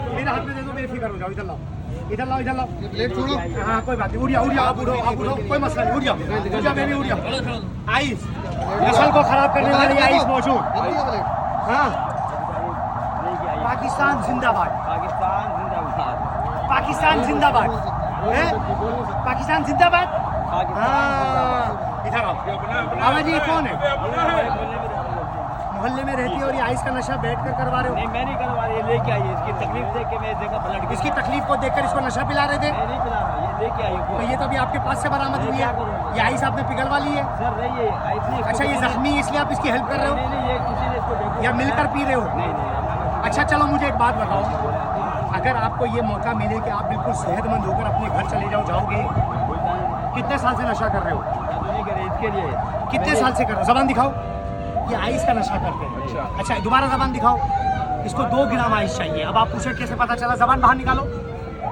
मेरे हाथ में दे दो, बेफिक्र हो जाओ। इधर लाओ, इधर लाओ, इधर लाओ। प्लेट छोड़ो। हाँ कोई बात नहीं, उड़िया उड़िया, आप उड़ो, आप उड़ो, कोई मसला नहीं। उड़िया उड़िया बेबी, उड़िया। आइस नस्ल को खराब करने वाली आइस मौजूद। हाँ, पाकिस्तान जिंदाबाद, पाकिस्तान जिंदाबाद है, पाकिस्तान जिंदाबाद। हाँ इधर आओ। बाबा जी कौन है? मोहल्ले में रहती है और ये आइस का नशा बैठ कर करवा रहे हो? नहीं मैं नहीं करवा रही, लेके आई है। इसकी तकलीफ देख के मैं देखा पलट के। इसकी तकलीफ को देखकर इसको नशा पिला रहे थे? नहीं पिला रहा, ये लेके आई है। तो ये तो अभी आपके पास से बरामद हुई है। ये आइस आपने पिघलवा ली है? सर नहीं ये आइस नहीं। अच्छा, ये जख्मी इसलिए आप इसकी हेल्प कर रहे हो नहीं ये किसी ने इसको देखो या मिलकर पी रहे हो? नहीं। अच्छा चलो मुझे एक बात बताओ, अगर आपको ये मौका मिले कि आप बिल्कुल सेहतमंद होकर अपने घर चले जाओ, जाओगे? कितने साल से नशा कर रहे हो? नहीं करे इसके लिए। कितने साल से कर रहे हो? जबान दिखाओ। ये आइस का नशा करते हैं। अच्छा दोबारा जबान दिखाओ। इसको 2 ग्राम आइस चाहिए। अब आप पूछे कैसे पता चला? जबान बाहर निकालो।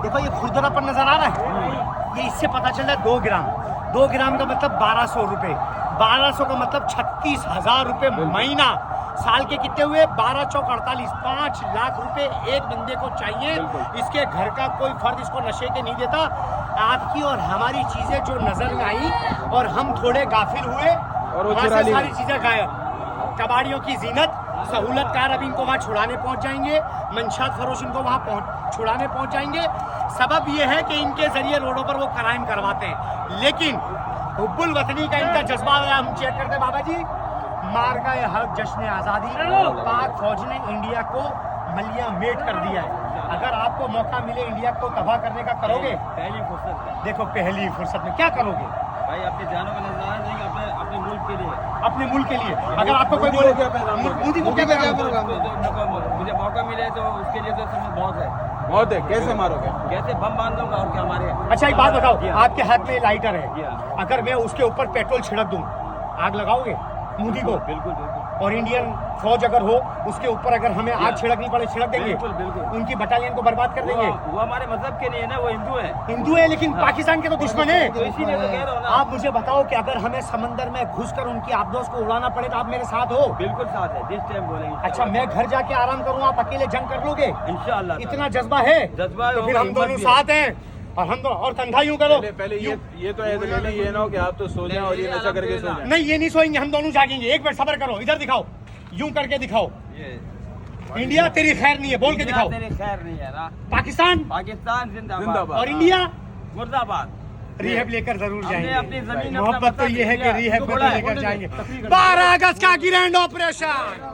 देखो ये खुरदरापन नजर आ रहा है, ये इससे पता चल रहा है 2 ग्राम। 2 ग्राम का मतलब 1200 रुपये। 1200 का मतलब 36,000 रुपये महीना। साल के कितने हुए? 12 चौक 48, 5 लाख रुपए एक बंदे को चाहिए। इसके घर का कोई फर्द इसको नशे के नहीं देता। आपकी और हमारी चीजें जो नजर में आई और हम थोड़े गाफिल हुए और वहाँ से सारी चीजें गायब। कबाड़ियों की जीनत, सहूलतकार अब इनको वहाँ छुड़ाने पहुंच जाएंगे, मंशात फरोश इनको वहाँ छुड़ाने पहुंच जाएंगे। सबब ये है कि इनके जरिए रोडों पर वो क्राइम करवाते हैं। लेकिन हुब्बुल वतनी का इनका जज्बा हम चेक करते हैं। बाबा जी, मार का ये हक जश्न आज़ादी, पाक फौज ने इंडिया को मलिया मेट कर दिया है। अगर आपको मौका मिले इंडिया को तबाह करने का, करोगे? पहली फुर्सत में। देखो पहली फुर्सत में क्या करोगे भाई? अपनी जानों का नजराना नहीं, अपने मुल्क के लिए। अपने मुल्क के लिए। अगर आपको कोई बोले मोदी को क्या करोगे? मुझे मौका मिले तो उसके लिए तो समय बहुत है। बहुत है। कैसे मारोगे? कैसे बम बांध दूंगा और क्या हमारे। अच्छा एक बात बताओ, आपके हाथ में लाइटर है, अगर मैं उसके ऊपर पेट्रोल छिड़क दूं, आग लगाओगे मोदी को? बिल्कुल बिल्कुल। और इंडियन फौज अगर हो उसके ऊपर अगर हमें आग छिड़कनी पड़े, छिड़क देंगे? बिल्कुल बिल्कुल। उनकी बटालियन को बर्बाद कर देंगे? वो हमारे मजहब के नहीं है ना, वो हिंदू है। हिंदू है लेकिन पाकिस्तान के तो दुश्मन है। तो इसीलिए तो कह रहा हूँ ना। आप मुझे बताओ कि अगर हमें समंदर में घुसकर उनकी आबदोज को उड़ाना पड़े तो आप मेरे साथ हो? बिल्कुल साथ है, जिस टाइम बोलेंगे। अच्छा मैं घर जाके आराम करूँ, आप अकेले जंग कर लोगे? इंशाअल्लाह। इतना जज्बा है? जज्बा तो फिर हम दोनों साथ हैं और हम दोनों, और कंधा यूं करो। पहले ये तो ऐसे ले लें, ये ना हो कि आप तो सो जाएं और ये नशा करके सो जाएं। नहीं ये नहीं सोएंगे, हम दोनों जागेंगे। एक मिनट सब्र करो, इधर दिखाओ, यूं करके दिखाओ। इंडिया तेरी खैर नहीं है, बोल के दिखाओ। तेरी खैर नहीं है ना। पाकिस्तान जिंदाबाद। और इंडिया मुर्दाबाद। रिहैब लेकर जरूर जाएंगे। अपनी जमीन मोहब्बत तो ये है कि रिहैब को लेकर जाएंगे। 12 अगस्त का ग्रैंड ऑपरेशन।